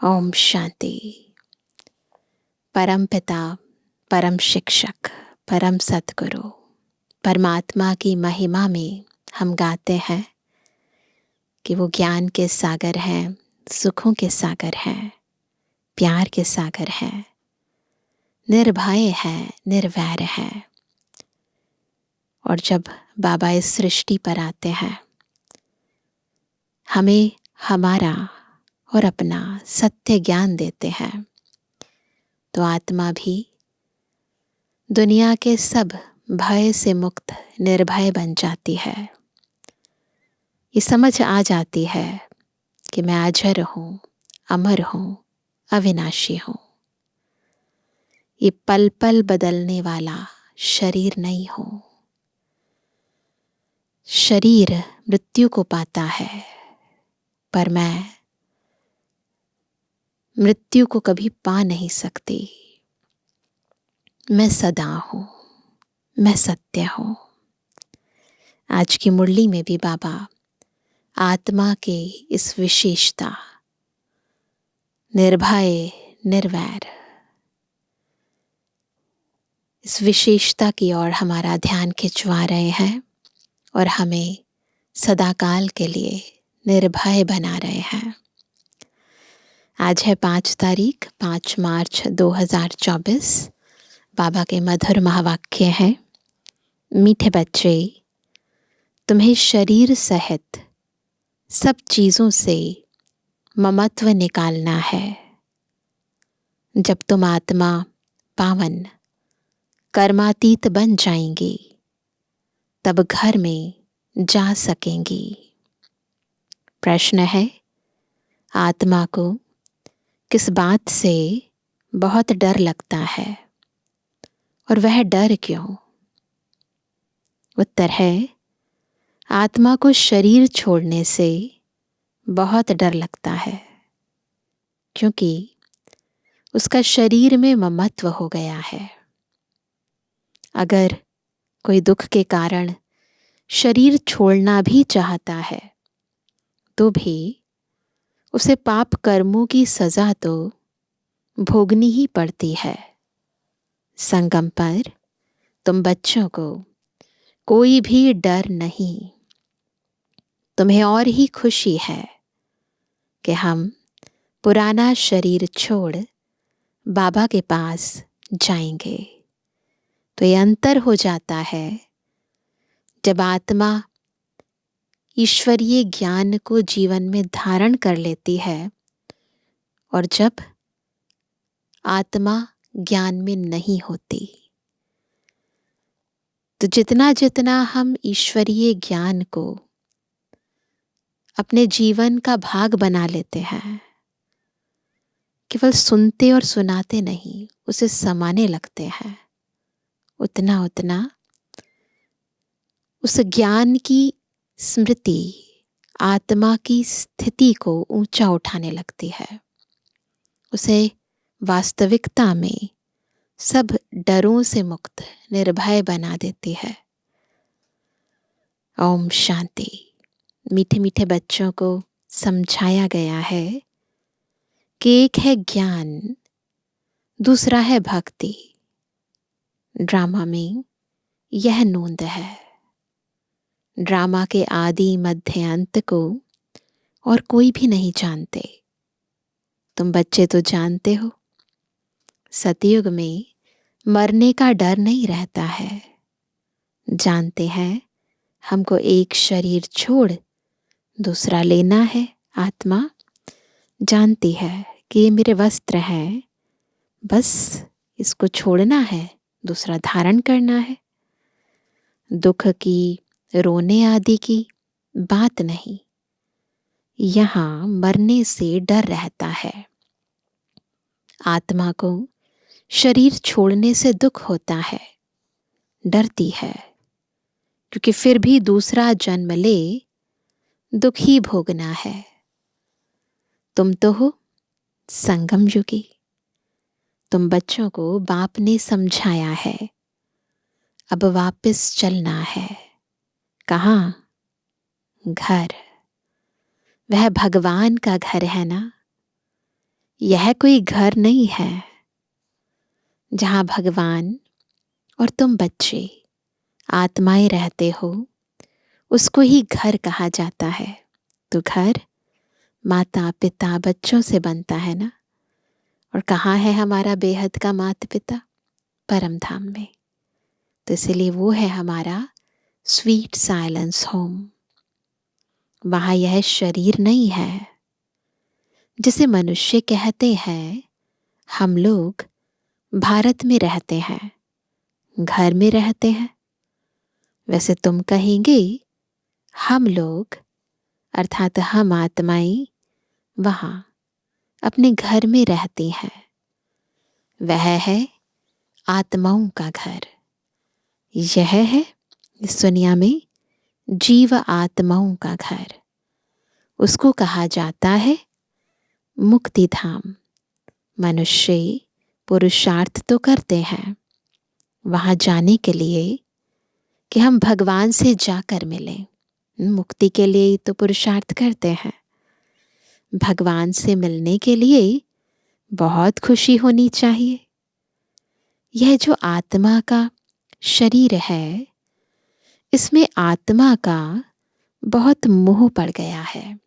ओम शांति। परम पिता, परम शिक्षक, परम सद्गुरु परमात्मा की महिमा में हम गाते हैं कि वो ज्ञान के सागर हैं, सुखों के सागर हैं, प्यार के सागर हैं, निर्भय हैं, निर्वैर हैं। और जब बाबा इस सृष्टि पर आते हैं, हमें हमारा और अपना सत्य ज्ञान देते हैं, तो आत्मा भी दुनिया के सब भय से मुक्त निर्भय बन जाती है। ये समझ आ जाती है कि मैं अजर हूँ, अमर हूँ, अविनाशी हूँ। ये पल पल बदलने वाला शरीर नहीं हूँ। शरीर मृत्यु को पाता है, पर मैं मृत्यु को कभी पा नहीं सकती। मैं सदा हूँ, मैं सत्य हूँ। आज की मुरली में भी बाबा आत्मा के इस विशेषता, निर्भय, निर्वैर, इस विशेषता की ओर हमारा ध्यान खिंचवा रहे हैं और हमें सदाकाल के लिए निर्भय बना रहे हैं। आज है 5 मार्च 2024। बाबा के मधुर महावाक्य हैं, मीठे बच्चे, तुम्हें शरीर सहित सब चीजों से ममत्व निकालना है। जब तुम आत्मा पावन कर्मातीत बन जाएंगी, तब घर में जा सकेंगी। प्रश्न है, आत्मा को किस बात से बहुत डर लगता है और वह डर क्यों? उत्तर है, आत्मा को शरीर छोड़ने से बहुत डर लगता है, क्योंकि उसका शरीर में ममत्व हो गया है। अगर कोई दुख के कारण शरीर छोड़ना भी चाहता है, तो भी उसे पाप कर्मों की सजा तो भोगनी ही पड़ती है। संगम पर तुम बच्चों को कोई भी डर नहीं। तुम्हें और ही खुशी है कि हम पुराना शरीर छोड़ बाबा के पास जाएंगे। तो ये अंतर हो जाता है जब आत्मा ईश्वरीय ज्ञान को जीवन में धारण कर लेती है और जब आत्मा ज्ञान में नहीं होती। तो जितना जितना हम ईश्वरीय ज्ञान को अपने जीवन का भाग बना लेते हैं, केवल सुनते और सुनाते नहीं, उसे समाने लगते हैं, उतना उतना उस ज्ञान की स्मृति आत्मा की स्थिति को ऊंचा उठाने लगती है। उसे वास्तविकता में सब डरों से मुक्त निर्भय बना देती है। ओम शांति। मीठे मीठे बच्चों को समझाया गया है कि एक है ज्ञान, दूसरा है भक्ति। ड्रामा में यह नोंद है। ड्रामा के आदि मध्य अंत को और कोई भी नहीं जानते। तुम बच्चे तो जानते हो, सतयुग में मरने का डर नहीं रहता है। जानते हैं हमको एक शरीर छोड़ दूसरा लेना है। आत्मा जानती है कि ये मेरे वस्त्र हैं, बस इसको छोड़ना है, दूसरा धारण करना है। दुख की, रोने आदि की बात नहीं। यहाँ मरने से डर रहता है। आत्मा को शरीर छोड़ने से दुख होता है, डरती है, क्योंकि फिर भी दूसरा जन्म ले दुख ही भोगना है। तुम तो हो संगम युगी। तुम बच्चों को बाप ने समझाया है, अब वापस चलना है। कहाँ? घर। वह भगवान का घर है ना। यह कोई घर नहीं है जहाँ भगवान और तुम बच्चे आत्माएं रहते हो, उसको ही घर कहा जाता है। तो घर माता पिता बच्चों से बनता है ना। और कहाँ है हमारा बेहद का माता पिता? परम धाम में। तो इसलिए वो है हमारा स्वीट साइलेंस होम। वहाँ यह शरीर नहीं है जिसे मनुष्य कहते हैं। हम लोग भारत में रहते हैं, घर में रहते हैं। वैसे तुम कहेंगे हम लोग अर्थात हम आत्माएं वहाँ अपने घर में रहती हैं। वह है आत्माओं का घर। यह है इस दुनिया में जीव आत्माओं का घर। उसको कहा जाता है मुक्ति धाम। मनुष्य पुरुषार्थ तो करते हैं वहाँ जाने के लिए कि हम भगवान से जाकर मिलें। मुक्ति के लिए तो पुरुषार्थ करते हैं। भगवान से मिलने के लिए बहुत खुशी होनी चाहिए। यह जो आत्मा का शरीर है, इसमें आत्मा का बहुत मोह पड़ गया है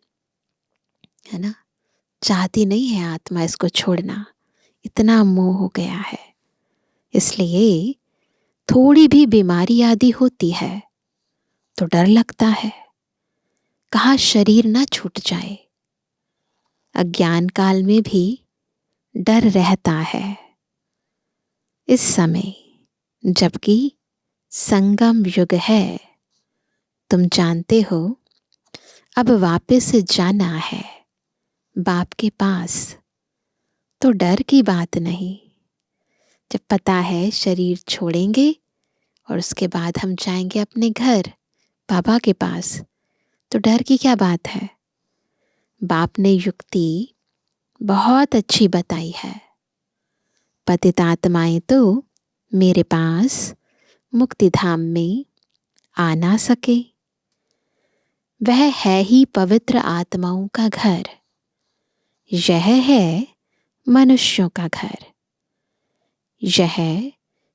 ना। चाहती नहीं है आत्मा इसको छोड़ना, इतना मोह हो गया है। इसलिए थोड़ी भी बीमारी आदि होती है तो डर लगता है, कहाँ शरीर ना छूट जाए। अज्ञान काल में भी डर रहता है। इस समय जबकि संगम युग है, तुम जानते हो अब वापस जाना है बाप के पास, तो डर की बात नहीं। जब पता है शरीर छोड़ेंगे और उसके बाद हम जाएंगे अपने घर बाबा के पास, तो डर की क्या बात है। बाप ने युक्ति बहुत अच्छी बताई है। पतित आत्माएं तो मेरे पास मुक्ति धाम में आ ना सके। वह है ही पवित्र आत्माओं का घर। यह है मनुष्यों का घर। यह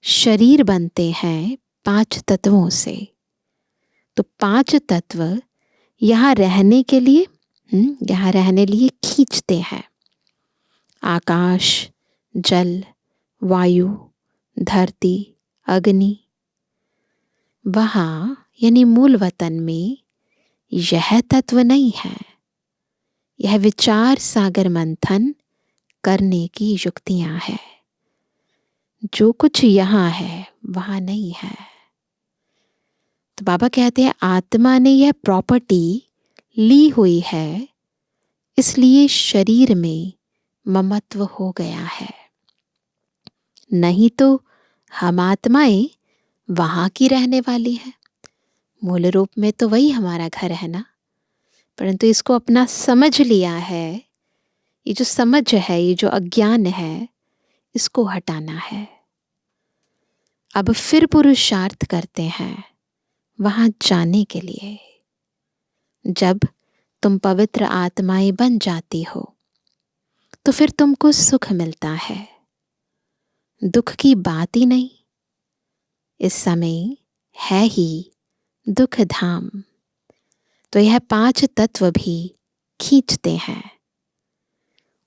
शरीर बनते हैं 5 तत्वों से। तो 5 तत्व यहाँ रहने के लिए यहाँ रहने लिए खींचते हैं। आकाश, जल, वायु, धरती, अग्नि। वहाँ यानी मूल वतन में यह तत्व नहीं है। यह विचार सागर मंथन करने की युक्तियां हैं। जो कुछ यहाँ है वहाँ नहीं है। तो बाबा कहते हैं आत्मा ने यह प्रॉपर्टी ली हुई है, इसलिए शरीर में ममत्व हो गया है। नहीं तो हम आत्माएं वहाँ की रहने वाली हैं। मूल रूप में तो वही हमारा घर है ना, परंतु इसको अपना समझ लिया है। ये जो समझ है, ये जो अज्ञान है, इसको हटाना है। अब फिर पुरुषार्थ करते हैं वहां जाने के लिए। जब तुम पवित्र आत्माएं बन जाती हो तो फिर तुमको सुख मिलता है, दुख की बात ही नहीं। इस समय है ही दुख धाम। तो यह 5 तत्व भी खींचते हैं।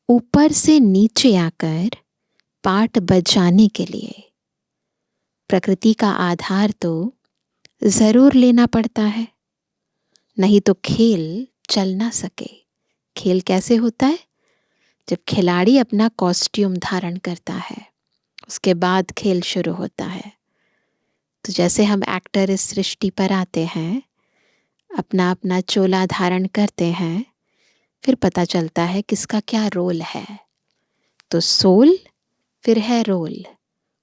ऊपर से नीचे आकर पाठ बजाने के लिए प्रकृति का आधार तो जरूर लेना पड़ता है, नहीं तो खेल चल ना सके। खेल कैसे होता है? जब खिलाड़ी अपना कॉस्ट्यूम धारण करता है, उसके बाद खेल शुरू होता है। तो जैसे हम एक्टर इस सृष्टि पर आते हैं, अपना अपना चोला धारण करते हैं, फिर पता चलता है किसका क्या रोल है। तो सोल फिर है रोल,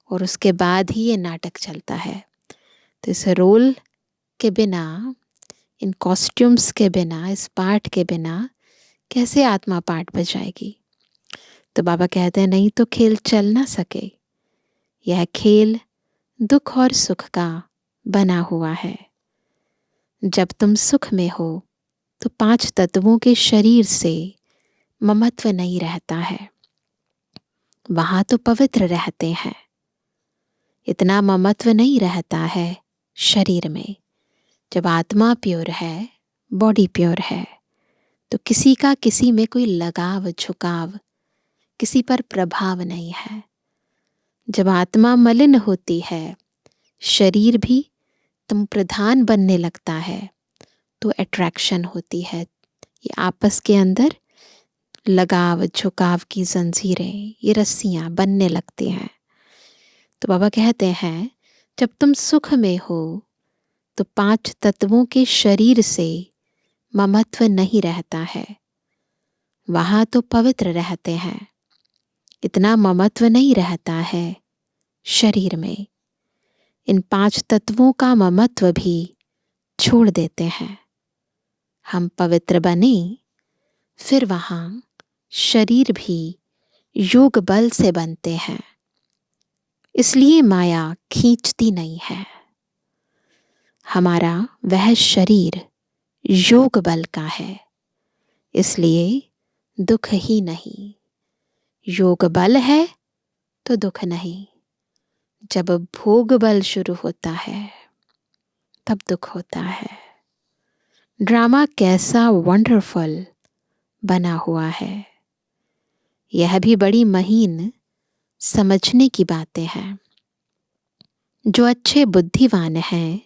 और उसके बाद ही ये नाटक चलता है। तो इस रोल के बिना, इन कॉस्ट्यूम्स के बिना, इस पाठ के बिना कैसे आत्मा पाठ बजाएगी? तो बाबा कहते हैं नहीं तो खेल चल ना सके। यह खेल दुख और सुख का बना हुआ है। जब तुम सुख में हो तो 5 तत्वों के शरीर से ममत्व नहीं रहता है। वहाँ तो पवित्र रहते हैं। इतना ममत्व नहीं रहता है शरीर में। जब आत्मा प्योर है, बॉडी प्योर है, तो किसी का किसी में कोई लगाव झुकाव, किसी पर प्रभाव नहीं है। जब आत्मा मलिन होती है, शरीर भी तुम प्रधान बनने लगता है, तो अट्रैक्शन होती है। ये आपस के अंदर लगाव झुकाव की जंजीरें, ये रस्सियां बनने लगती हैं। तो बाबा कहते हैं जब तुम सुख में हो तो 5 तत्वों के शरीर से ममत्व नहीं रहता है। वहां तो पवित्र रहते हैं। इतना ममत्व नहीं रहता है शरीर में। इन 5 तत्वों का ममत्व भी छोड़ देते हैं। हम पवित्र बने, फिर वहां शरीर भी योग बल से बनते हैं। इसलिए माया खींचती नहीं है। हमारा वह शरीर योग बल का है, इसलिए दुख ही नहीं। योग बल है तो दुख नहीं। जब भोग बल शुरू होता है तब दुख होता है। ड्रामा कैसा वंडरफुल बना हुआ है। यह भी बड़ी महीन समझने की बातें हैं। जो अच्छे बुद्धिमान हैं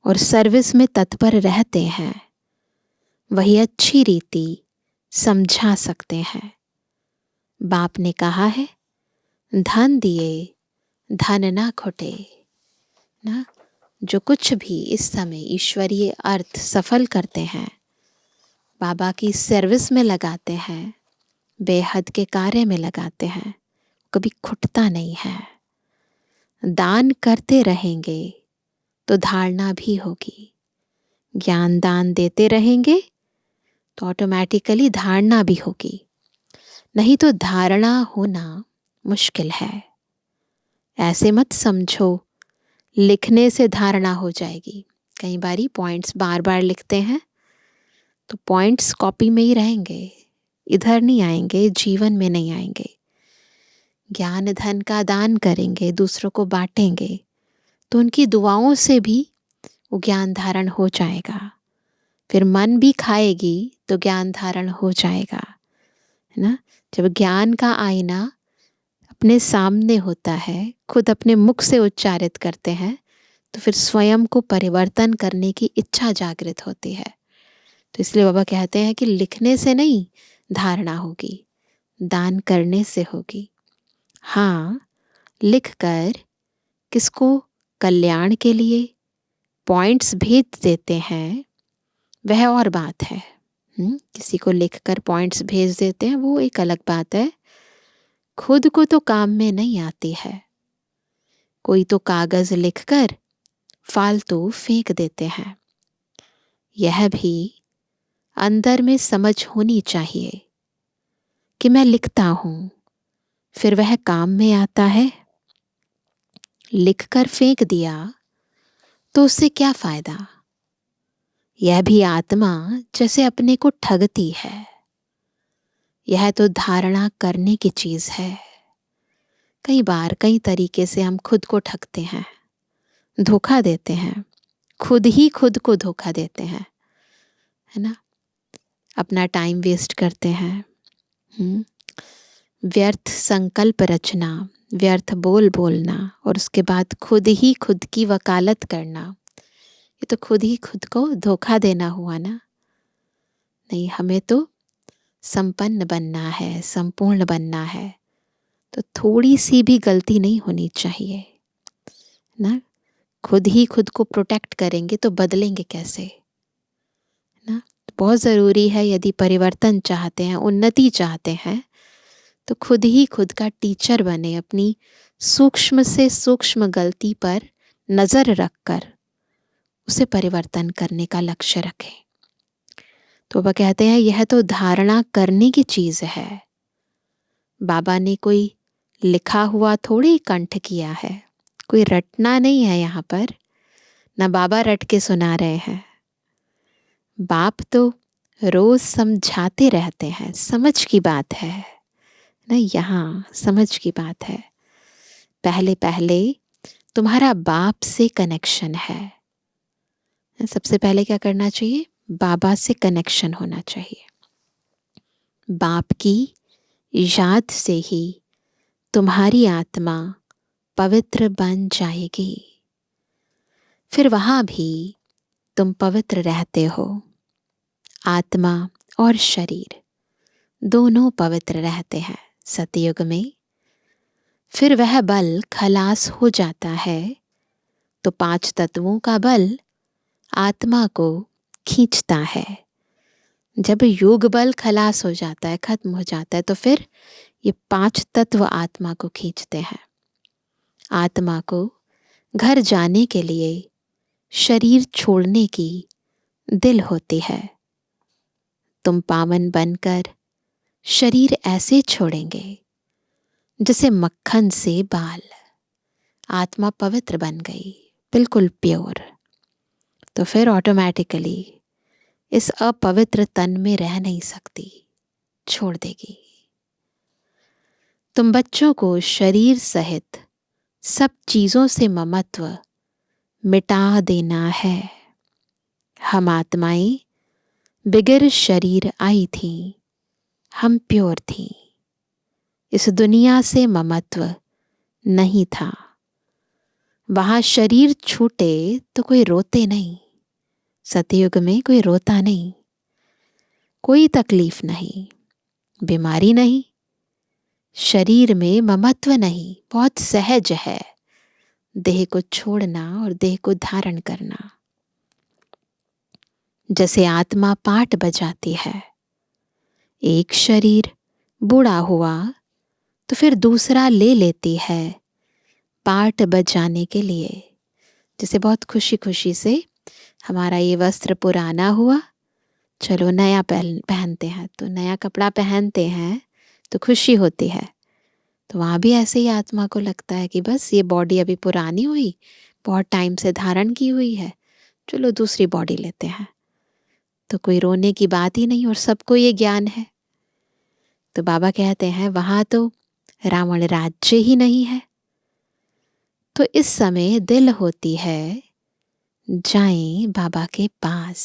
और सर्विस में तत्पर रहते हैं, वही अच्छी रीति समझा सकते हैं। बाप ने कहा है, धन दिए धन ना घुटे ना। जो कुछ भी इस समय ईश्वरीय अर्थ सफल करते हैं, बाबा की सर्विस में लगाते हैं, बेहद के कार्य में लगाते हैं, कभी खुटता नहीं है। दान करते रहेंगे तो धारणा भी होगी। ज्ञान दान देते रहेंगे तो ऑटोमेटिकली धारणा भी होगी। नहीं तो धारणा होना मुश्किल है। ऐसे मत समझो लिखने से धारणा हो जाएगी। कई बारी पॉइंट्स बार बार लिखते हैं तो पॉइंट्स कॉपी में ही रहेंगे, इधर नहीं आएंगे, जीवन में नहीं आएंगे। ज्ञान धन का दान करेंगे, दूसरों को बांटेंगे, तो उनकी दुआओं से भी वो ज्ञान धारण हो जाएगा। फिर मन भी खाएगी तो ज्ञान धारण हो जाएगा, है ना। जब ज्ञान का आईना अपने सामने होता है, खुद अपने मुख से उच्चारित करते हैं, तो फिर स्वयं को परिवर्तन करने की इच्छा जागृत होती है। तो इसलिए बाबा कहते हैं कि लिखने से नहीं धारणा होगी, दान करने से होगी। हाँ, लिखकर किसको कल्याण के लिए पॉइंट्स भेज देते हैं, वह और बात है। किसी को लिखकर पॉइंट्स भेज देते हैं, वो एक अलग बात है। खुद को तो काम में नहीं आती है। कोई तो कागज लिखकर फालतू फेंक देते हैं। यह भी अंदर में समझ होनी चाहिए कि मैं लिखता हूं, फिर वह काम में आता है। लिखकर फेंक दिया तो उससे क्या फायदा। यह भी आत्मा जैसे अपने को ठगती है। यह तो धारणा करने की चीज है। कई बार कई तरीके से हम खुद को ठगते हैं, धोखा देते हैं, खुद ही खुद को धोखा देते हैं, है ना। अपना टाइम वेस्ट करते हैं। व्यर्थ संकल्प रचना, व्यर्थ बोल बोलना, और उसके बाद खुद ही खुद की वकालत करना, ये तो खुद ही खुद को धोखा देना हुआ ना। नहीं, हमें तो संपन्न बनना है, संपूर्ण बनना है, तो थोड़ी सी भी गलती नहीं होनी चाहिए ना। खुद ही खुद को प्रोटेक्ट करेंगे तो बदलेंगे कैसे ना। बहुत ज़रूरी है, यदि परिवर्तन चाहते हैं, उन्नति चाहते हैं, तो खुद ही खुद का टीचर बने। अपनी सूक्ष्म से सूक्ष्म गलती पर नज़र रखकर उसे परिवर्तन करने का लक्ष्य रखें। तो वह कहते हैं यह तो धारणा करने की चीज़ है। बाबा ने कोई लिखा हुआ थोड़ी कंठ किया है, कोई रटना नहीं है यहाँ पर, ना बाबा रट के सुना रहे हैं। बाप तो रोज समझाते रहते हैं, समझ की बात है ना, यहाँ समझ की बात है। पहले पहले तुम्हारा बाप से कनेक्शन है। सबसे पहले क्या करना चाहिए? बाबा से कनेक्शन होना चाहिए। बाप की याद से ही तुम्हारी आत्मा पवित्र बन जाएगी। फिर वहाँ भी तुम पवित्र रहते हो। आत्मा और शरीर दोनों पवित्र रहते हैं सतयुग में। फिर वह बल खलास हो जाता है तो 5 तत्वों का बल आत्मा को खींचता है। जब योग बल खलास हो जाता है, खत्म हो जाता है, तो फिर ये 5 तत्व आत्मा को खींचते हैं। आत्मा को घर जाने के लिए शरीर छोड़ने की दिल होती है। तुम पावन बनकर शरीर ऐसे छोड़ेंगे जैसे मक्खन से बाल। आत्मा पवित्र बन गई, बिल्कुल प्योर। तो फिर ऑटोमेटिकली इस अपवित्र तन में रह नहीं सकती, छोड़ देगी। तुम बच्चों को शरीर सहित सब चीजों से ममत्व मिटा देना है। हम आत्माएं बिगर शरीर आई थी, हम प्योर थी। इस दुनिया से ममत्व नहीं था। वहां शरीर छूटे तो कोई रोते नहीं। सतयुग में कोई रोता नहीं, कोई तकलीफ नहीं, बीमारी नहीं, शरीर में ममत्व नहीं। बहुत सहज है देह को छोड़ना और देह को धारण करना। जैसे आत्मा पाट बजाती है, एक शरीर बूढ़ा हुआ तो फिर दूसरा ले लेती है पाट बजाने के लिए। जैसे बहुत खुशी खुशी से हमारा ये वस्त्र पुराना हुआ, चलो नया पहनते हैं, तो नया कपड़ा पहनते हैं तो खुशी होती है। तो वहाँ भी ऐसे ही आत्मा को लगता है कि बस ये बॉडी अभी पुरानी हुई, बहुत टाइम से धारण की हुई है, चलो दूसरी बॉडी लेते हैं। तो कोई रोने की बात ही नहीं, और सबको ये ज्ञान है। तो बाबा कहते हैं वहाँ तो रावण राज्य ही नहीं है। तो इस समय दिल होती है जाएं बाबा के पास।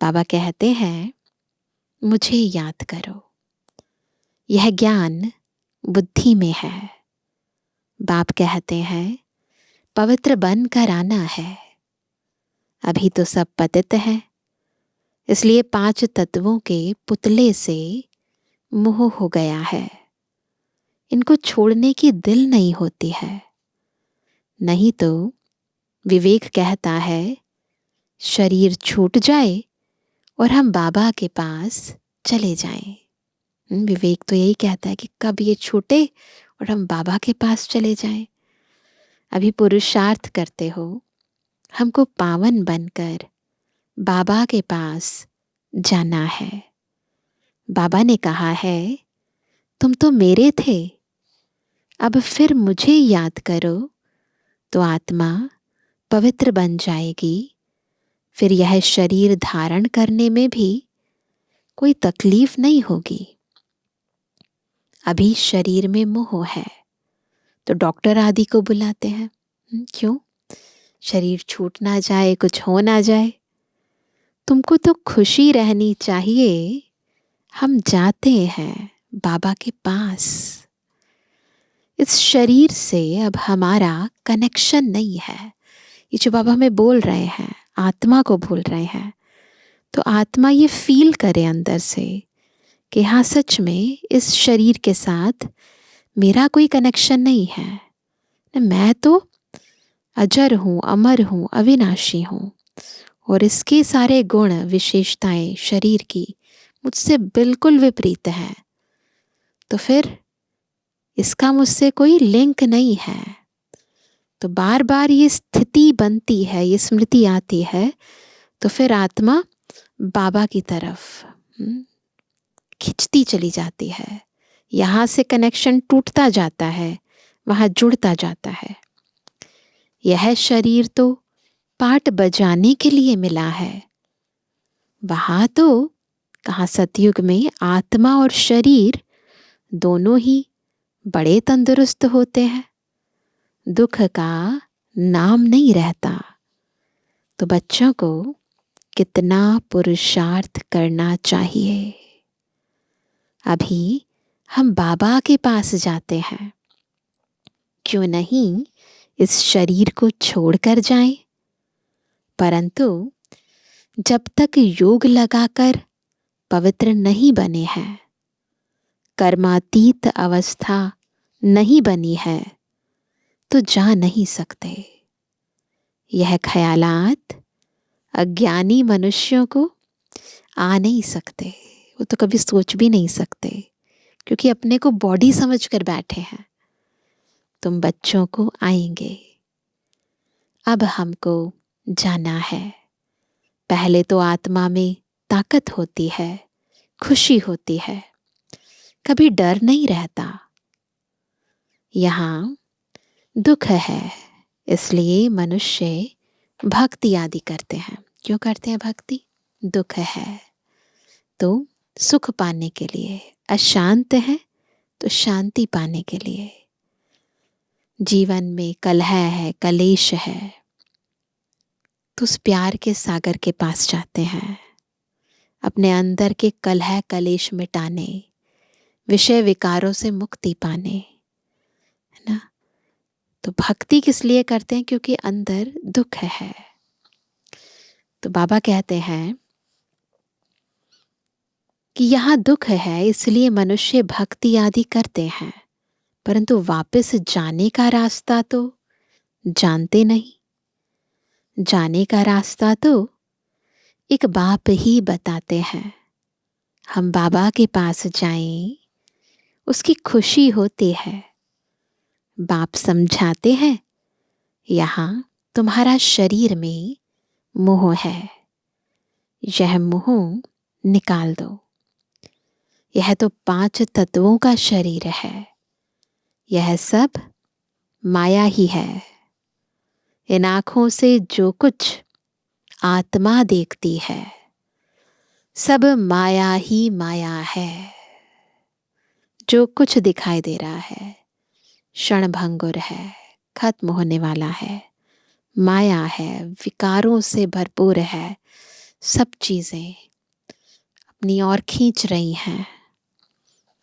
बाबा कहते हैं मुझे याद करो। यह ज्ञान बुद्धि में है। बाप कहते हैं पवित्र बन कर आना है। अभी तो सब पतित है, इसलिए 5 तत्वों के पुतले से मोह हो गया है। इनको छोड़ने की दिल नहीं होती है। नहीं तो विवेक कहता है शरीर छूट जाए और हम बाबा के पास चले जाएं। विवेक तो यही कहता है कि कब ये छूटे और हम बाबा के पास चले जाएं। अभी पुरुषार्थ करते हो, हमको पावन बनकर बाबा के पास जाना है। बाबा ने कहा है तुम तो मेरे थे, अब फिर मुझे याद करो तो आत्मा पवित्र बन जाएगी। फिर यह शरीर धारण करने में भी कोई तकलीफ नहीं होगी। अभी शरीर में मोह है तो डॉक्टर आदि को बुलाते हैं। क्यों? शरीर छूट ना जाए, कुछ हो ना जाए। तुमको तो खुशी रहनी चाहिए। हम जाते हैं बाबा के पास। इस शरीर से अब हमारा कनेक्शन नहीं है। ये जो बाबा हमें बोल रहे हैं, आत्मा को बोल रहे हैं, तो आत्मा ये फील करे अंदर से कि हाँ सच में इस शरीर के साथ मेरा कोई कनेक्शन नहीं है। मैं तो अजर हूँ, अमर हूँ, अविनाशी हूँ, और इसके सारे गुण विशेषताएं शरीर की मुझसे बिल्कुल विपरीत हैं। तो फिर इसका मुझसे कोई लिंक नहीं है। तो बार बार ये स्थिति बनती है, ये स्मृति आती है, तो फिर आत्मा बाबा की तरफ खिंचती चली जाती है। यहाँ से कनेक्शन टूटता जाता है, वहाँ जुड़ता जाता है। यह शरीर तो पाट बजाने के लिए मिला है। वहाँ तो कहाँ सतयुग में आत्मा और शरीर दोनों ही बड़े तंदुरुस्त होते हैं, दुख का नाम नहीं रहता। तो बच्चों को कितना पुरुषार्थ करना चाहिए। अभी हम बाबा के पास जाते हैं, क्यों नहीं इस शरीर को छोड़कर जाएं? परंतु जब तक योग लगाकर पवित्र नहीं बने हैं, कर्मातीत अवस्था नहीं बनी है, तो जा नहीं सकते। यह ख्यालात अज्ञानी मनुष्यों को आ नहीं सकते, वो तो कभी सोच भी नहीं सकते, क्योंकि अपने को बॉडी समझ कर बैठे हैं। तुम बच्चों को आएंगे। अब हमको जाना है। पहले तो आत्मा में ताकत होती है, खुशी होती है, कभी डर नहीं रहता। यहाँ दुख है, इसलिए मनुष्य भक्ति आदि करते हैं। क्यों करते हैं भक्ति? दुख है तो सुख पाने के लिए, अशांत है तो शांति पाने के लिए। जीवन में कलह है, कलेश है, तो उस प्यार के सागर के पास जाते हैं, अपने अंदर के कलह कलेश मिटाने, विषय विकारों से मुक्ति पाने, है ना। तो भक्ति किस लिए करते हैं? क्योंकि अंदर दुख है। तो बाबा कहते हैं कि यहाँ दुख है, इसलिए मनुष्य भक्ति आदि करते हैं, परंतु वापस जाने का रास्ता तो जानते नहीं। जाने का रास्ता तो एक बाप ही बताते हैं। हम बाबा के पास जाएं, उसकी खुशी होती है। बाप समझाते हैं, यहाँ तुम्हारा शरीर में मोह है, यह मोह निकाल दो। यह तो 5 तत्वों का शरीर है, यह सब माया ही है। इन आँखों से जो कुछ आत्मा देखती है, सब माया ही माया है। जो कुछ दिखाई दे रहा है क्षणभंगुर है, खत्म होने वाला है, माया है, विकारों से भरपूर है। सब चीजें अपनी ओर खींच रही हैं,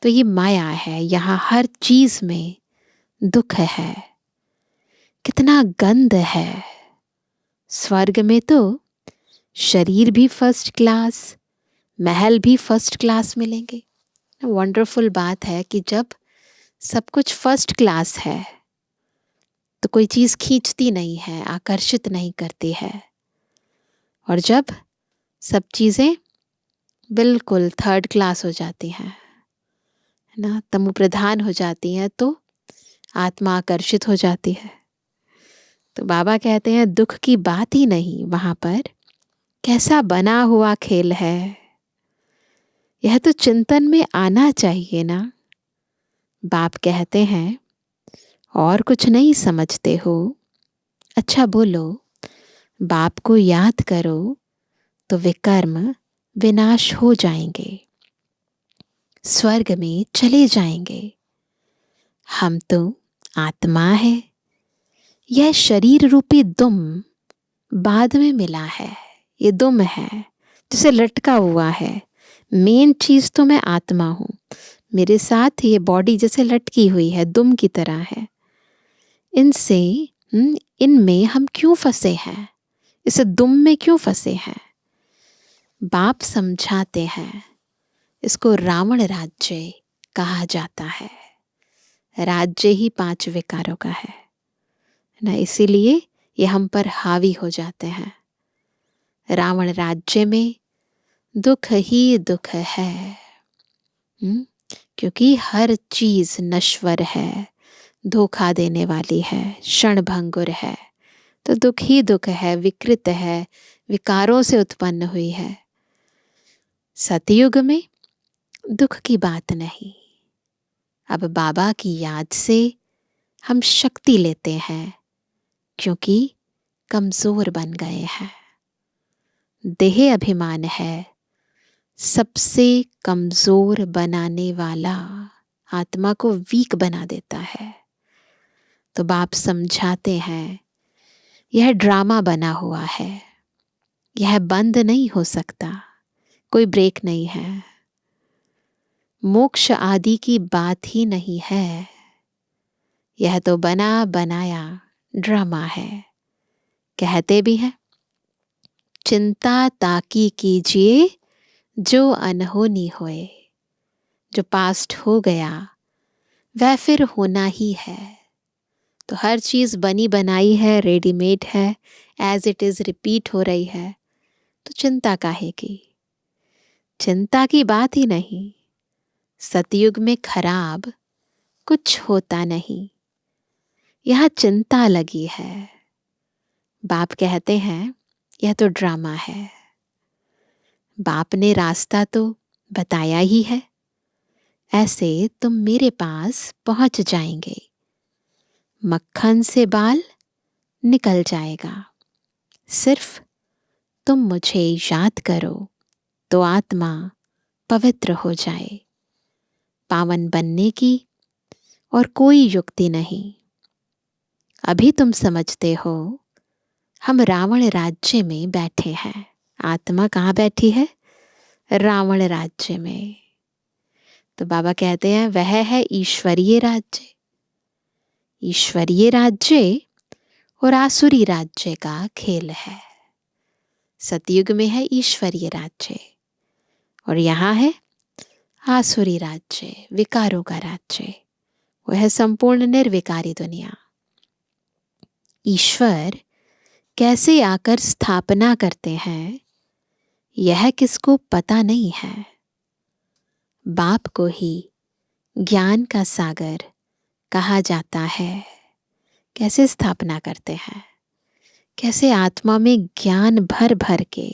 तो ये माया है। यहाँ हर चीज में दुख है। कितना गंध है। स्वर्ग में तो शरीर भी फर्स्ट क्लास, महल भी फर्स्ट क्लास मिलेंगे। वंडरफुल बात है कि जब सब कुछ फर्स्ट क्लास है तो कोई चीज खींचती नहीं है, आकर्षित नहीं करती है। और जब सब चीजें बिल्कुल थर्ड क्लास हो जाती हैं, है ना, तमो प्रधान हो जाती हैं, तो आत्मा आकर्षित हो जाती है। तो बाबा कहते हैं दुख की बात ही नहीं, वहां पर कैसा बना हुआ खेल है। यह तो चिंतन में आना चाहिए ना। बाप कहते हैं और कुछ नहीं समझते हो, अच्छा बोलो, बाप को याद करो तो विकर्म विनाश हो जाएंगे, स्वर्ग में चले जाएंगे। हम तो आत्मा है, यह शरीर रूपी दुम बाद में मिला है। ये दुम है जिसे लटका हुआ है। मेन चीज तो मैं आत्मा हूं, मेरे साथ ये बॉडी जैसे लटकी हुई है, दुम की तरह है। इनसे इनमें हम क्यों फंसे हैं? इस दुम में क्यों फंसे हैं? बाप समझाते हैं, इसको रावण राज्य कहा जाता है। राज्य ही 5 विकारों का है ना, इसीलिए ये हम पर हावी हो जाते हैं। रावण राज्य में दुख ही दुख है, क्योंकि हर चीज नश्वर है, धोखा देने वाली है, क्षणभंगुर है। तो दुख ही दुख है, विकृत है, विकारों से उत्पन्न हुई है। सतयुग में दुख की बात नहीं। अब बाबा की याद से हम शक्ति लेते हैं, क्योंकि कमजोर बन गए हैं। देह अभिमान है सबसे कमजोर बनाने वाला। आत्मा को वीक बना देता है। तो बाप समझाते हैं यह ड्रामा बना हुआ है, यह बंद नहीं हो सकता, कोई ब्रेक नहीं है, मोक्ष आदि की बात ही नहीं है, यह तो बना बनाया ड्रामा है। कहते भी हैं चिंता ताकी कीजिए जो अनहोनी होए, जो पास्ट हो गया वह फिर होना ही है। तो हर चीज़ बनी बनाई है, रेडीमेड है, एज इट इज़ रिपीट हो रही है, तो चिंता काहे की? चिंता की बात ही नहीं। सतयुग में खराब कुछ होता नहीं, यहाँ चिंता लगी है। बाप कहते हैं यह तो ड्रामा है। बाप ने रास्ता तो बताया ही है, ऐसे तुम मेरे पास पहुंच जाएंगे, मक्खन से बाल निकल जाएगा। सिर्फ तुम मुझे याद करो तो आत्मा पवित्र हो जाए। पावन बनने की और कोई युक्ति नहीं। अभी तुम समझते हो हम रावण राज्य में बैठे हैं। आत्मा कहाँ बैठी है? रावण राज्य में। तो बाबा कहते हैं वह है ईश्वरीय राज्य। ईश्वरीय राज्य और आसुरी राज्य का खेल है। सतयुग में है ईश्वरीय राज्य और यहाँ है आसुरी राज्य, विकारों का राज्य। वह है संपूर्ण निर्विकारी दुनिया। ईश्वर कैसे आकर स्थापना करते हैं यह किसको पता नहीं है। बाप को ही ज्ञान का सागर कहा जाता है। कैसे स्थापना करते हैं, कैसे आत्मा में ज्ञान भर भर के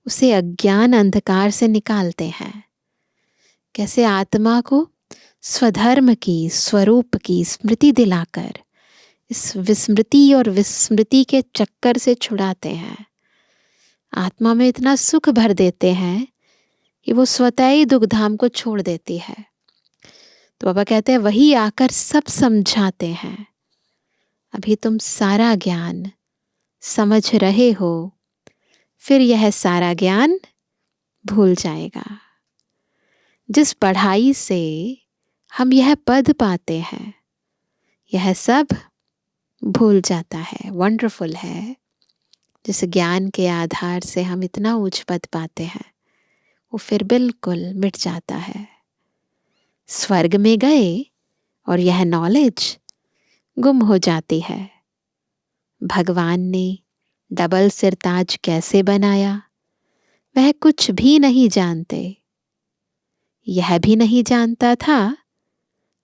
उसे अज्ञान अंधकार से निकालते हैं, कैसे आत्मा को स्वधर्म की, स्वरूप की स्मृति दिलाकर इस विस्मृति और विस्मृति के चक्कर से छुड़ाते हैं। आत्मा में इतना सुख भर देते हैं कि वो स्वतः ही दुखधाम को छोड़ देती है। तो बाबा कहते हैं वही आकर सब समझाते हैं। अभी तुम सारा ज्ञान समझ रहे हो, फिर यह सारा ज्ञान भूल जाएगा। जिस पढ़ाई से हम यह पद पाते हैं यह सब भूल जाता है। वंडरफुल है। जिस ज्ञान के आधार से हम इतना उच्च पद पाते हैं वो फिर बिल्कुल मिट जाता है। स्वर्ग में गए और यह नॉलेज गुम हो जाती है। भगवान ने डबल सिरताज कैसे बनाया वह कुछ भी नहीं जानते। यह भी नहीं जानता था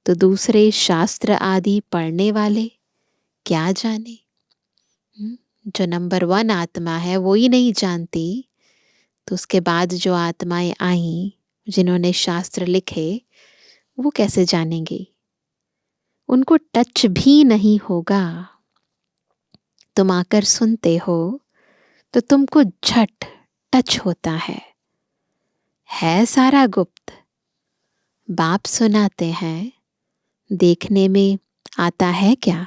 तो दूसरे शास्त्र आदि पढ़ने वाले क्या जाने। जो नंबर 1 आत्मा है वो ही नहीं जानती तो उसके बाद जो आत्माएं आई जिन्होंने शास्त्र लिखे वो कैसे जानेंगी? उनको टच भी नहीं होगा। तुम आकर सुनते हो तो तुमको झट टच होता है सारा गुप्त। बाप सुनाते हैं, देखने में आता है क्या?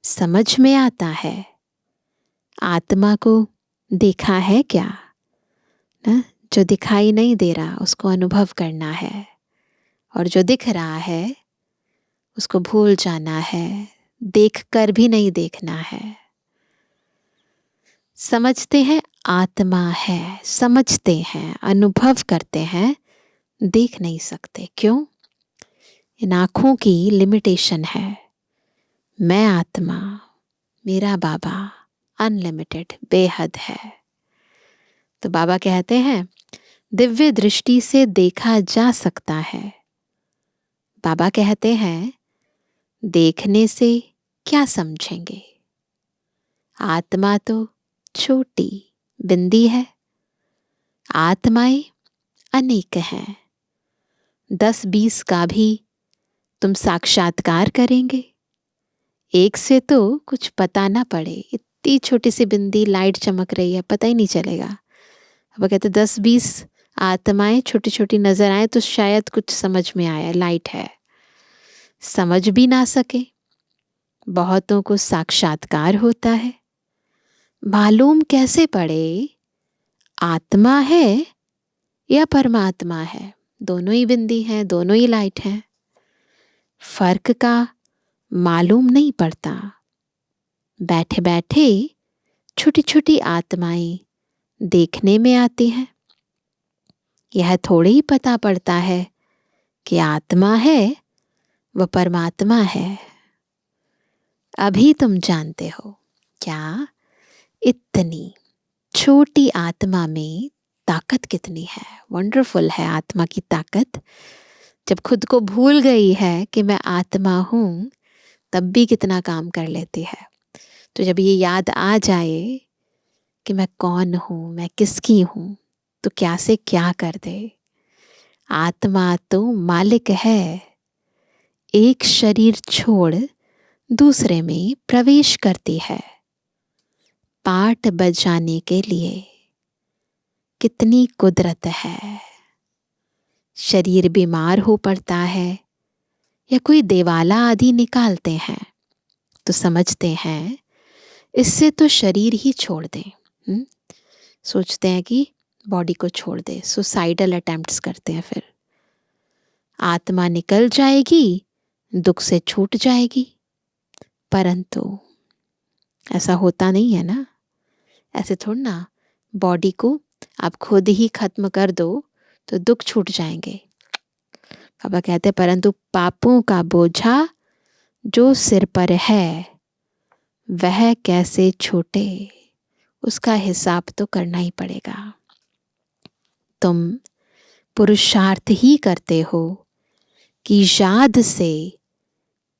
समझ में आता है। आत्मा को देखा है क्या? ना, जो दिखाई नहीं दे रहा उसको अनुभव करना है और जो दिख रहा है उसको भूल जाना है, देख कर भी नहीं देखना है। समझते हैं आत्मा है, समझते हैं, अनुभव करते हैं, देख नहीं सकते। क्यों? इन आँखों की लिमिटेशन है। मैं आत्मा, मेरा बाबा अनलिमिटेड, बेहद है। तो बाबा कहते हैं दिव्य दृष्टि से देखा जा सकता है। बाबा कहते हैं देखने से क्या समझेंगे? आत्मा तो छोटी बिंदी है, आत्माएं अनेक हैं। 10-20 का भी तुम साक्षात्कार करेंगे, एक से तो कुछ पता ना पड़े। इतनी छोटी सी बिंदी लाइट चमक रही है, पता ही नहीं चलेगा। अब कहते 10-20 आत्माएं छोटी छोटी नजर आए तो शायद कुछ समझ में आए, लाइट है। समझ भी ना सके, बहुतों को साक्षात्कार होता है। मालूम कैसे पड़े आत्मा है या परमात्मा है? दोनों ही बिंदी हैं, दोनों ही लाइट हैं। फर्क का मालूम नहीं पड़ता। बैठे बैठे छोटी छोटी आत्माएं देखने में आती हैं। यह थोड़े ही पता पड़ता है कि आत्मा है वह परमात्मा है। अभी तुम जानते हो क्या इतनी छोटी आत्मा में ताकत कितनी है। वंडरफुल है आत्मा की ताकत। जब खुद को भूल गई है कि मैं आत्मा हूं, तब भी कितना काम कर लेती है। तो जब ये याद आ जाए कि मैं कौन हूं, मैं किसकी हूं, तो क्या से क्या कर दे। आत्मा तो मालिक है। एक शरीर छोड़ दूसरे में प्रवेश करती है पाठ बजाने के लिए। कितनी कुदरत है। शरीर बीमार हो पड़ता है या कोई देवाला आदि निकालते हैं तो समझते हैं इससे तो शरीर ही छोड़ दें। सोचते हैं कि बॉडी को छोड़ दे, सुसाइडल अटेम्प्ट्स करते हैं। फिर आत्मा निकल जाएगी, दुख से छूट जाएगी। परंतु ऐसा होता नहीं है ना। ऐसे थोड़ा ना बॉडी को आप खुद ही खत्म कर दो तो दुख छूट जाएंगे। बाबा कहते हैं परंतु पापों का बोझा जो सिर पर है वह कैसे छूटे, उसका हिसाब तो करना ही पड़ेगा। तुम पुरुषार्थ ही करते हो कि याद से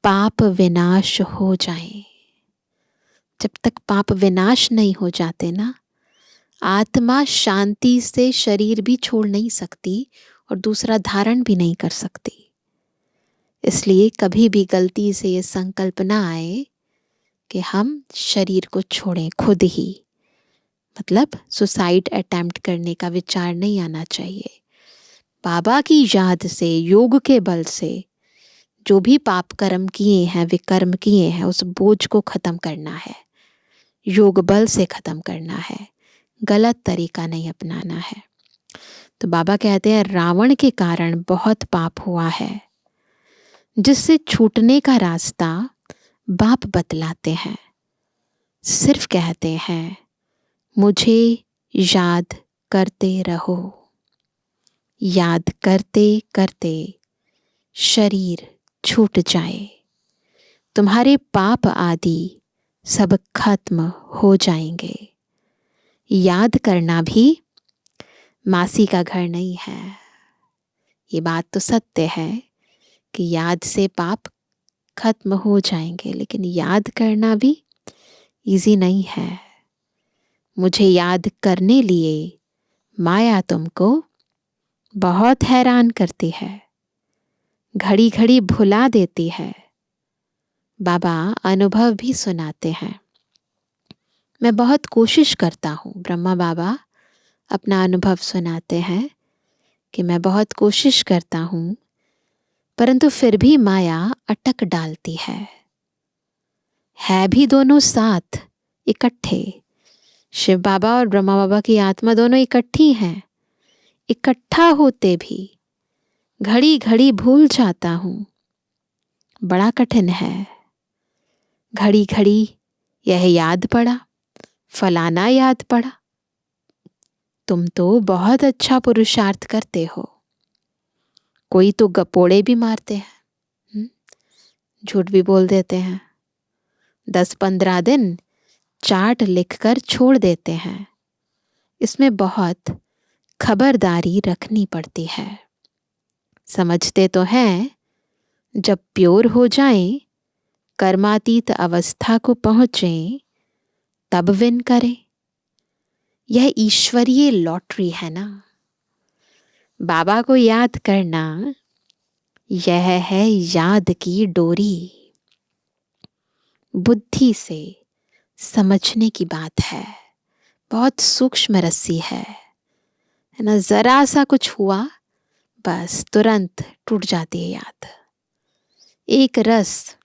पाप विनाश हो जाए। जब तक पाप विनाश नहीं हो जाते ना, आत्मा शांति से शरीर भी छोड़ नहीं सकती और दूसरा धारण भी नहीं कर सकती। इसलिए कभी भी गलती से ये संकल्प ना आए कि हम शरीर को छोड़ें खुद ही। मतलब सुसाइड अटेम्प्ट करने का विचार नहीं आना चाहिए। बाबा की याद से, योग के बल से जो भी पाप कर्म किए हैं, विकर्म किए हैं, उस बोझ को खत्म करना है। योग बल से खत्म करना है, गलत तरीका नहीं अपनाना है। तो बाबा कहते हैं रावण के कारण बहुत पाप हुआ है, जिससे छूटने का रास्ता बाप बतलाते हैं। सिर्फ कहते हैं मुझे याद करते रहो। याद करते करते शरीर छूट जाए, तुम्हारे पाप आदि सब खत्म हो जाएंगे। याद करना भी मासी का घर नहीं है। ये बात तो सत्य है कि याद से पाप खत्म हो जाएंगे, लेकिन याद करना भी इजी नहीं है। मुझे याद करने लिए माया तुमको बहुत हैरान करती है, घड़ी घड़ी भुला देती है। बाबा अनुभव भी सुनाते हैं। मैं बहुत कोशिश करता हूँ, ब्रह्मा बाबा अपना अनुभव सुनाते हैं कि मैं बहुत कोशिश करता हूँ, परंतु फिर भी माया अटक डालती है भी दोनों साथ इकट्ठे। शिव बाबा और ब्रह्मा बाबा की आत्मा दोनों इकट्ठी हैं। इकट्ठा होते भी घड़ी घड़ी भूल जाता हूँ। बड़ा कठिन है। घड़ी घड़ी यह याद पड़ा, फलाना याद पड़ा। तुम तो बहुत अच्छा पुरुषार्थ करते हो। कोई तो गपोड़े भी मारते हैं, झूठ भी बोल देते हैं, 10-15 दिन चार्ट लिखकर छोड़ देते हैं। इसमें बहुत खबरदारी रखनी पड़ती है। समझते तो हैं जब प्योर हो जाएं, कर्मातीत अवस्था को पहुंचें, तब विन करें। यह ईश्वरीय लॉटरी है ना। बाबा को याद करना यह है याद की डोरी। बुद्धि से समझने की बात है, बहुत सूक्ष्म रस्सी है। है ना, ज़रा सा कुछ हुआ बस तुरंत टूट जाती है याद। एक रस,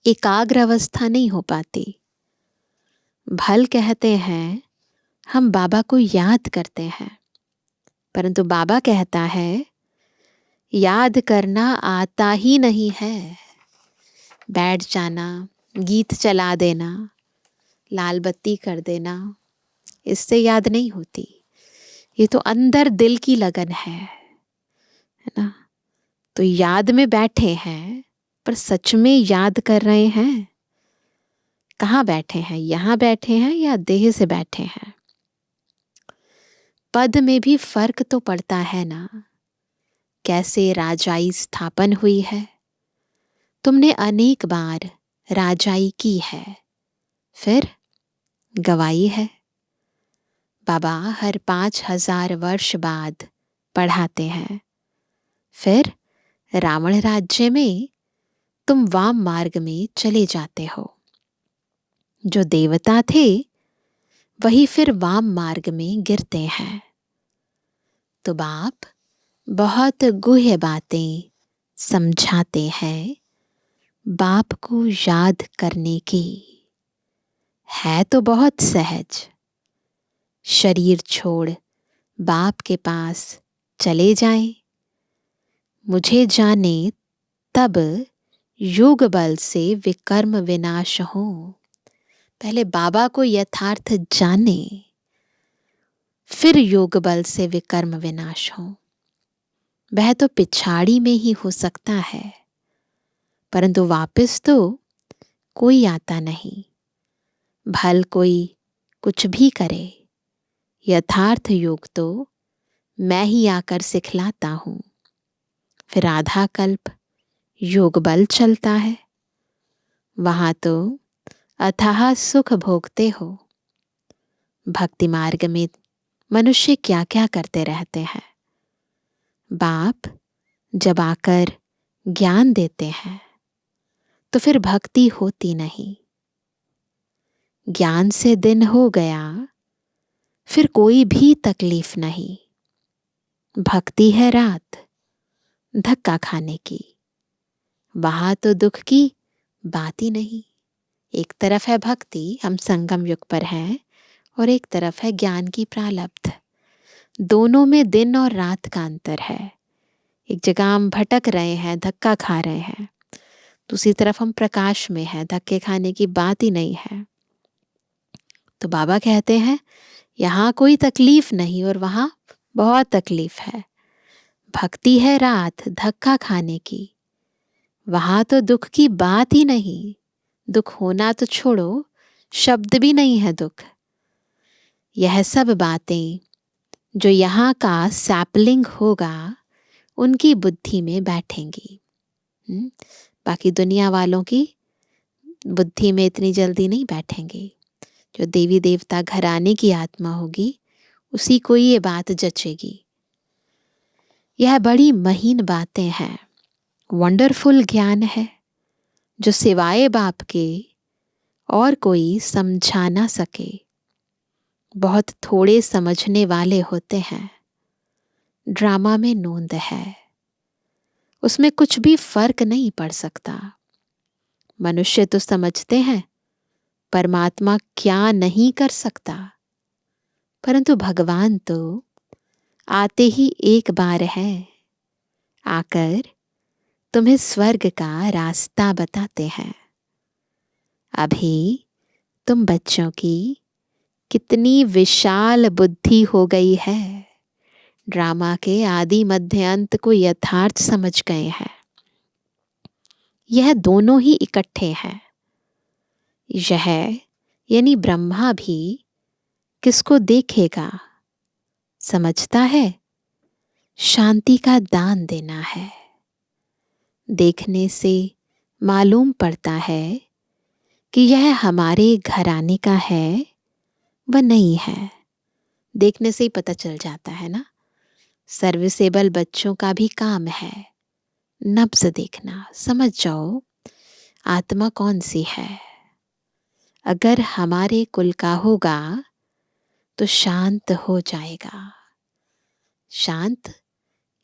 एकाग्र अवस्था नहीं हो पाती। भल कहते हैं हम बाबा को याद करते हैं, परंतु बाबा कहता है याद करना आता ही नहीं है। बैठ जाना, गीत चला देना, लाल बत्ती कर देना, इससे याद नहीं होती। ये तो अंदर दिल की लगन है ना। तो याद में बैठे हैं, पर सच में याद कर रहे हैं? कहाँ बैठे हैं? यहाँ बैठे हैं या देह से बैठे हैं? पद में भी फर्क तो पड़ता है ना। कैसे राजाई स्थापन हुई है, तुमने अनेक बार राजाई की है, फिर गवाई है। बाबा हर 5000 वर्ष बाद पढ़ाते हैं, फिर रावण राज्य में तुम वाम मार्ग में चले जाते हो। जो देवता थे वही फिर वाम मार्ग में गिरते हैं। तो बाप बहुत गुह्य बातें समझाते हैं बाप को याद करने की। है तो बहुत सहज, शरीर छोड़ बाप के पास चले जाएं। मुझे जाने तब योग बल से विकर्म विनाश हो। पहले बाबा को यथार्थ जाने, फिर योग बल से विकर्म विनाश हो। वह तो पिछाड़ी में ही हो सकता है, परंतु वापस तो कोई आता नहीं। भल कोई कुछ भी करे, यथार्थ योग तो मैं ही आकर सिखलाता हूं। फिर आधा कल्प योग बल चलता है, वहां तो अथाह सुख भोगते हो। भक्ति मार्ग में मनुष्य क्या क्या करते रहते हैं। बाप जब आकर ज्ञान देते हैं तो फिर भक्ति होती नहीं। ज्ञान से दिन हो गया, फिर कोई भी तकलीफ नहीं। भक्ति है रात धक्का खाने की, वहां तो दुख की बात ही नहीं। एक तरफ है भक्ति, हम संगम युग पर हैं, और एक तरफ है ज्ञान की प्रालब्ध। दोनों में दिन और रात का अंतर है। एक जगह हम भटक रहे हैं, धक्का खा रहे हैं, दूसरी तरफ हम प्रकाश में हैं, धक्के खाने की बात ही नहीं है। तो बाबा कहते हैं यहाँ कोई तकलीफ नहीं और वहां बहुत तकलीफ है। भक्ति है रात धक्का खाने की, वहां तो दुख की बात ही नहीं। दुख होना तो छोड़ो, शब्द भी नहीं है दुख। यह सब बातें जो यहाँ का सैपलिंग होगा उनकी बुद्धि में बैठेंगी। बाकी दुनिया वालों की बुद्धि में इतनी जल्दी नहीं बैठेंगी। जो देवी देवता घराने की आत्मा होगी उसी को ये बात जचेगी। यह बड़ी महीन बातें हैं, वंडरफुल ज्ञान है जो सिवाय बाप के और कोई समझा ना सके। बहुत थोड़े समझने वाले होते हैं। ड्रामा में नोंद है, उसमें कुछ भी फर्क नहीं पड़ सकता। मनुष्य तो समझते हैं परमात्मा क्या नहीं कर सकता, परंतु भगवान तो आते ही एक बार हैं, आकर तुम्हें स्वर्ग का रास्ता बताते हैं। अभी तुम बच्चों की कितनी विशाल बुद्धि हो गई है, ड्रामा के आदि मध्य अंत को यथार्थ समझ गए हैं। यह दोनों ही इकट्ठे हैं। यह यानी ब्रह्मा भी किसको देखेगा? समझता है शांति का दान देना है। देखने से मालूम पड़ता है कि यह हमारे घराने का है व नहीं है। देखने से ही पता चल जाता है ना। सर्विसेबल बच्चों का भी काम है नब्ज देखना, समझ जाओ आत्मा कौन सी है। अगर हमारे कुल का होगा तो शांत हो जाएगा। शांत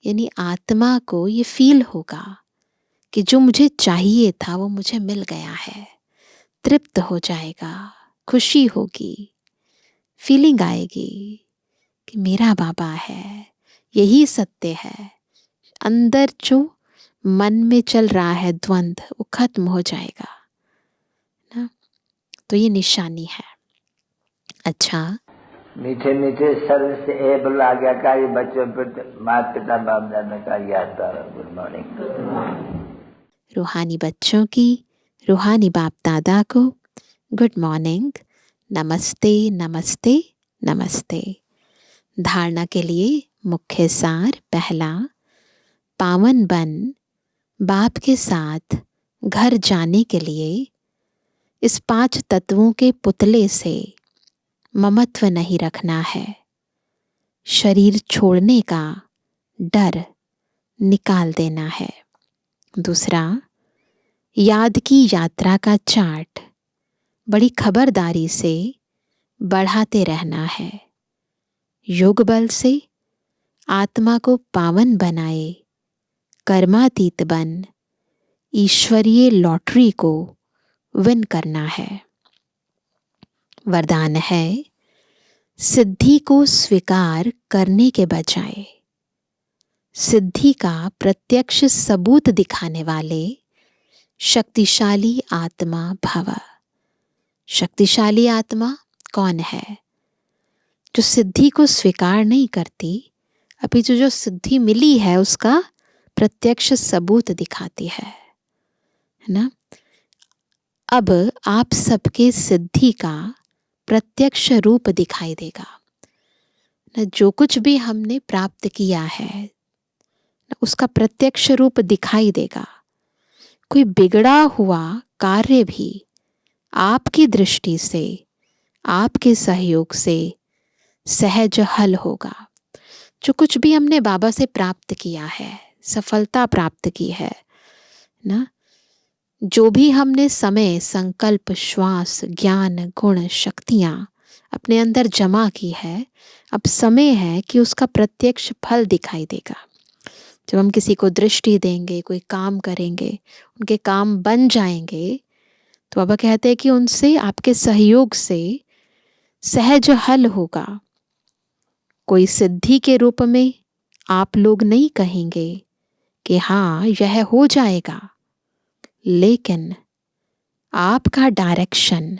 यानी आत्मा को ये फील होगा कि जो मुझे चाहिए था वो मुझे मिल गया है, तृप्त हो जाएगा, खुशी होगी, फीलिंग आएगी कि मेरा बाबा है, यही सत्य है। अंदर जो मन में चल रहा है द्वंद्व, वो खत्म हो जाएगा ना। तो ये निशानी है। अच्छा, मीठे मीठे स्वर से एबल आज्ञाकारी बच्चों पर माता पिता बाप दादा का याद द्वारा गुड मॉर्निंग। रूहानी बच्चों की रूहानी बाप दादा को गुड मॉर्निंग, नमस्ते नमस्ते नमस्ते। धारणा के लिए मुख्य सार। पहला, पावन बन बाप के साथ घर जाने के लिए इस 5 तत्वों के पुतले से ममत्व नहीं रखना है। शरीर छोड़ने का डर निकाल देना है। दूसरा, याद की यात्रा का चार्ट बड़ी खबरदारी से बढ़ाते रहना है। योग बल से आत्मा को पावन बनाए, कर्मातीत बन ईश्वरीय लॉटरी को विन करना है। वरदान है, सिद्धि को स्वीकार करने के बजाय सिद्धि का प्रत्यक्ष सबूत दिखाने वाले शक्तिशाली आत्मा भव। शक्तिशाली आत्मा कौन है? जो सिद्धि को स्वीकार नहीं करती, अभी जो सिद्धि मिली है उसका प्रत्यक्ष सबूत दिखाती है ना। अब आप सबके सिद्धि का प्रत्यक्ष रूप दिखाई देगा ना। जो कुछ भी हमने प्राप्त किया है उसका प्रत्यक्ष रूप दिखाई देगा। कोई बिगड़ा हुआ कार्य भी आपकी दृष्टि से, आपके सहयोग से सहज हल होगा। जो कुछ भी हमने बाबा से प्राप्त किया है, सफलता प्राप्त की है ना, जो भी हमने समय, संकल्प, श्वास, ज्ञान, गुण, शक्तियां अपने अंदर जमा की है, अब समय है कि उसका प्रत्यक्ष फल दिखाई देगा। जब हम किसी को दृष्टि देंगे, कोई काम करेंगे, उनके काम बन जाएंगे, तो बाबा कहते हैं कि उनसे, आपके सहयोग से सहज हल होगा। कोई सिद्धि के रूप में आप लोग नहीं कहेंगे कि हाँ यह हो जाएगा, लेकिन आपका डायरेक्शन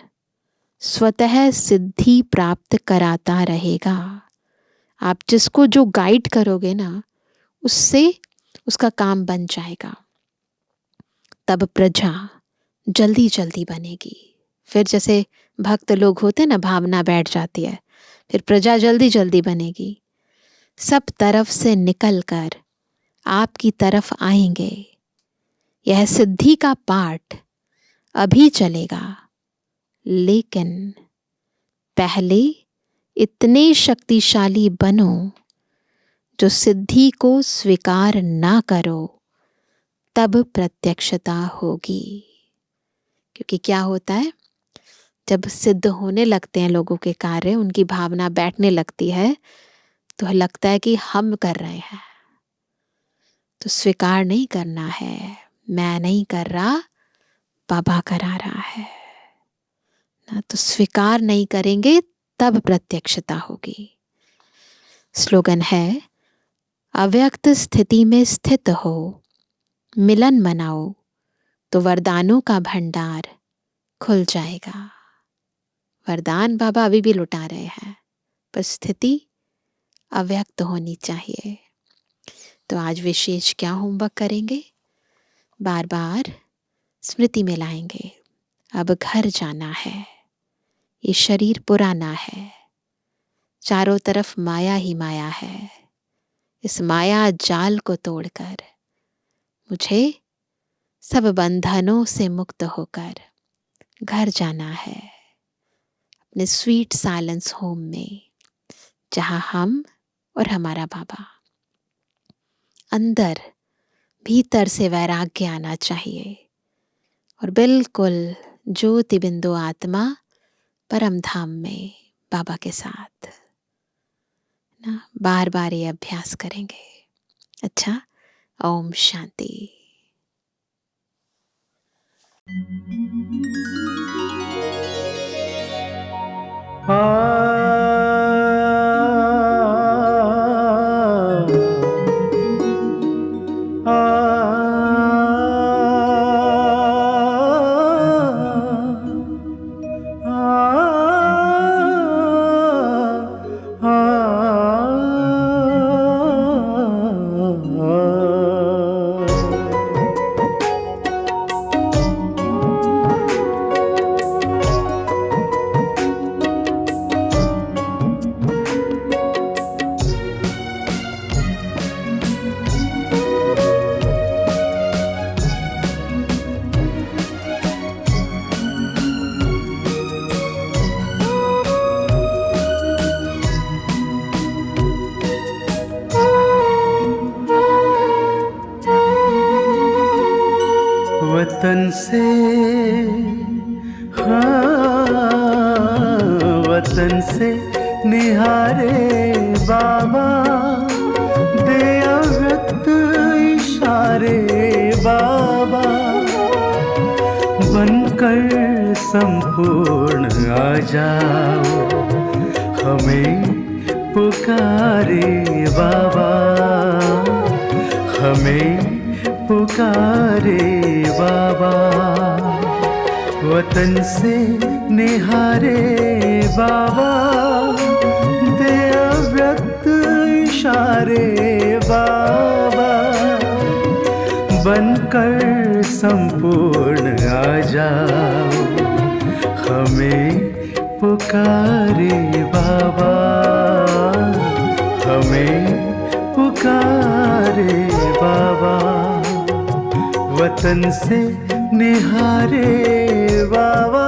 स्वतः सिद्धि प्राप्त कराता रहेगा। आप जिसको जो गाइड करोगे ना, उससे उसका काम बन जाएगा। तब प्रजा जल्दी जल्दी बनेगी। फिर जैसे भक्त लोग होते ना, भावना बैठ जाती है, फिर प्रजा जल्दी जल्दी बनेगी। सब तरफ से निकलकर आपकी तरफ आएंगे। यह सिद्धि का पाठ अभी चलेगा, लेकिन पहले इतने शक्तिशाली बनो जो सिद्धि को स्वीकार ना करो, तब प्रत्यक्षता होगी। क्योंकि क्या होता है, जब सिद्ध होने लगते हैं लोगों के कार्य, उनकी भावना बैठने लगती है, तो लगता है कि हम कर रहे हैं। तो स्वीकार नहीं करना है, मैं नहीं कर रहा, बाबा करा रहा है ना। तो स्वीकार नहीं करेंगे तब प्रत्यक्षता होगी। स्लोगन है, अव्यक्त स्थिति में स्थित हो, मिलन मनाओ तो वरदानों का भंडार खुल जाएगा। वरदान बाबा अभी भी लुटा रहे हैं, पर स्थिति अव्यक्त होनी चाहिए। तो आज विशेष क्या होमवर्क करेंगे? बार बार स्मृति में लाएंगे, अब घर जाना है, ये शरीर पुराना है, चारों तरफ माया ही माया है। इस माया जाल को तोड़कर मुझे सब बंधनों से मुक्त होकर घर जाना है, अपने स्वीट साइलेंस होम में, जहां हम और हमारा बाबा। अंदर भीतर से वैराग्य आना चाहिए और बिल्कुल ज्योति बिंदु आत्मा परम धाम में बाबा के साथ ना बार बार ये अभ्यास करेंगे। अच्छा, ओम शांति। वतन से, हाँ, वतन से निहारे बाबा, दे अव्यक्त इशारे बाबा, बनकर संपूर्ण आ जाओ, हमें पुकारे बाबा, हमें पुकारे बाबा। वतन से निहारे बाबा, दे अव्यक्त इशारे बाबा, बनकर संपूर्ण आ जाओ, हमें पुकारे बाबा, हमें पुकारे बाबा। वतन से निहारे बाबा।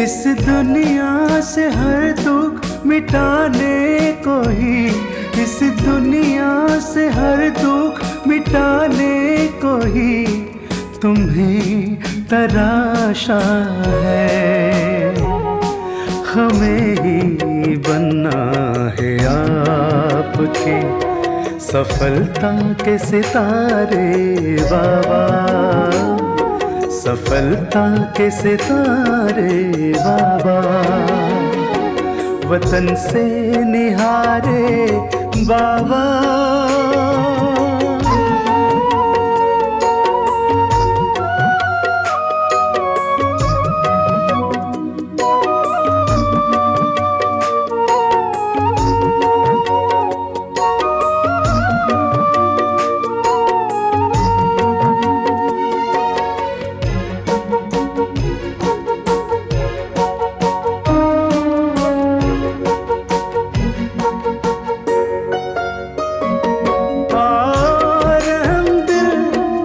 इस दुनिया से हर दुख मिटाने को ही, इस दुनिया से हर दुख मिटाने को ही तुम्हें तराशा है। हमें ही बनना है आपके सफलता के सितारे बाबा, सफलता के सितारे बाबा। वतन से निहारे बाबा,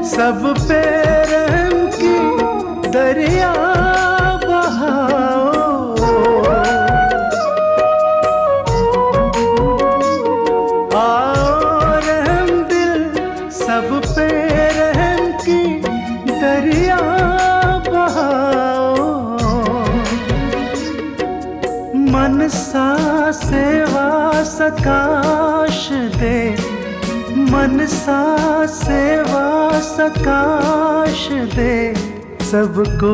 सब पे रहम की दरिया बहाओ, आओ रहम दिल सब पे रहम की दरिया बहाओ। मनसा सेवा सकाश दे, मनसा सेवा सकाश दे, सबको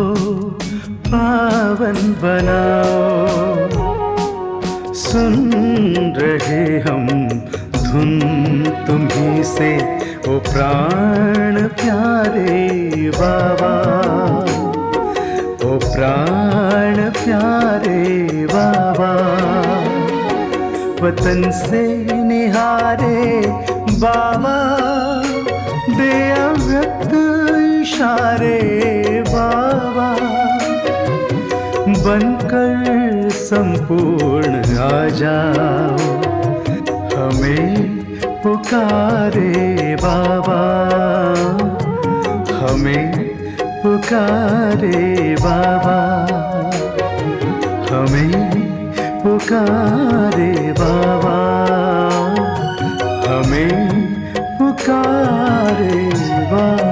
पावन बनाओ। सुन रहे हम धुन तुम्हीं से ओ प्राण प्यारे बाबा, ओ प्राण प्यारे बाबा। वतन से निहारे बाबा, दे अव्यक्त इशारे बाबा, बनकर संपूर्ण आ जाओ, हमें पुकारे बाबा, हमें पुकारे बाबा, हमें पुकारे बाबा, हमें पुकारे बाबा।